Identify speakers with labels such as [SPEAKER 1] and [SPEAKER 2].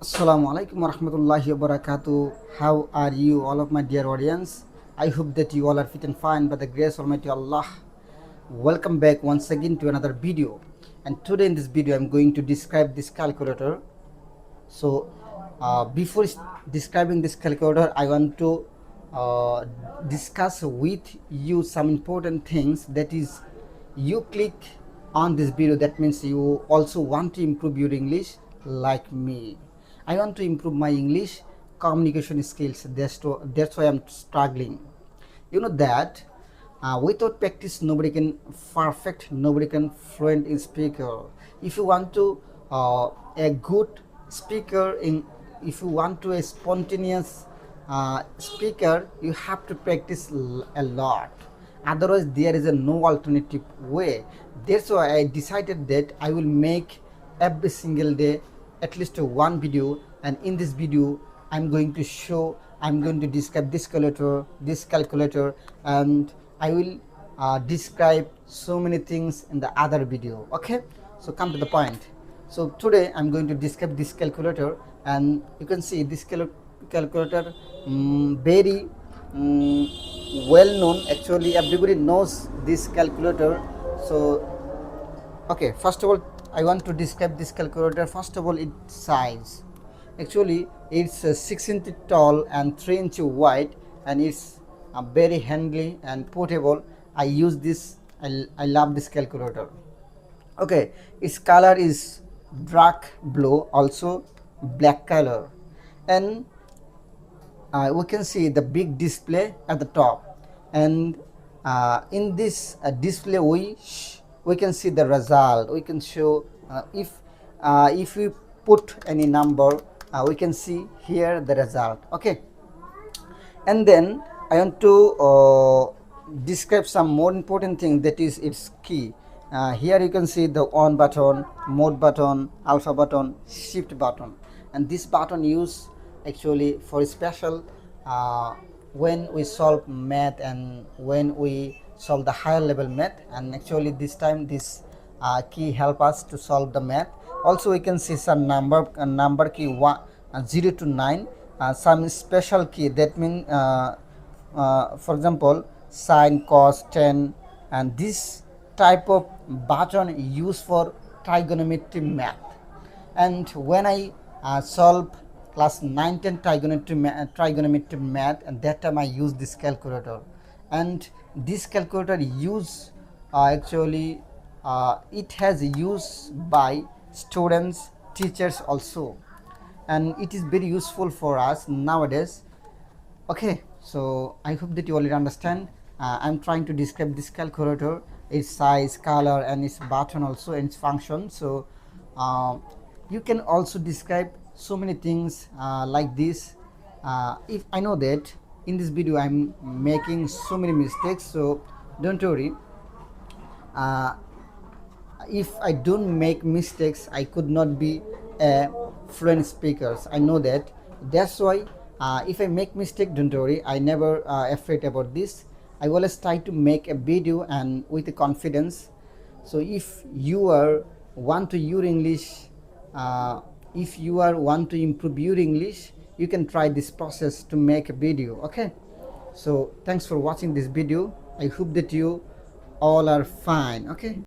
[SPEAKER 1] Assalamu alaikum warahmatullahi wabarakatuh. How are you, all of my dear audience? I hope that you all are fit and fine by the grace of Almighty Allah. Welcome back once again to another video. And today in this video, I'm going to describe this calculator. So, before describing this calculator, I want to discuss with you some important things. That is, you click on this video, that means you also want to improve your English like me. I want to improve my English communication skills. That's why I'm struggling. You know that without practice, nobody can perfect, nobody can fluent in speaker. If you want to a good speaker if you want to a spontaneous speaker, you have to practice a lot. Otherwise, there is no alternative way. That's why I decided that I will make every single day at least one video, and in this video I'm going to describe this calculator, and I will describe so many things in the other video. Okay, so come to the point. So today I'm going to describe this calculator, and you can see this calculator very well known. Actually, everybody knows this calculator. So okay, first of all, I want to describe this calculator. First of all, its size. Actually, it's 6 inch tall and 3 inch wide, and it's very handy and portable. I use this. I love this calculator. Okay, its color is dark blue, also black color, and we can see the big display at the top, and in this display we can see the result. We can show if we put any number, we can see here the result. Okay, and then I want to describe some more important thing, that is its key. Here you can see the on button, mode button, alpha button, shift button, and this button used actually for special when we solve math and when we solve the higher level math. And actually this time this key help us to solve the math. Also we can see some number key 0 to 9, some special key, that means for example sin, cos, tan, and this type of button used for trigonometry math. And when I solve class 9, 10 trigonometry math, and that time I use this calculator. And this calculator use actually it has use by students, teachers also, and it is very useful for us nowadays. Okay, so I hope that you already understand. I'm trying to describe this calculator, its size, color, and its button also, and its function. So you can also describe so many things like this. If I know that in this video I'm making so many mistakes, so don't worry. If I don't make mistakes, I could not be a fluent speaker. I know that. That's why if I make mistake, don't worry, I never afraid about this. I always try to make a video and with a confidence. So if you want to your English, if you want to improve your English, you can try this process to make a video. Okay, so thanks for watching this video. I hope that you all are fine. Okay.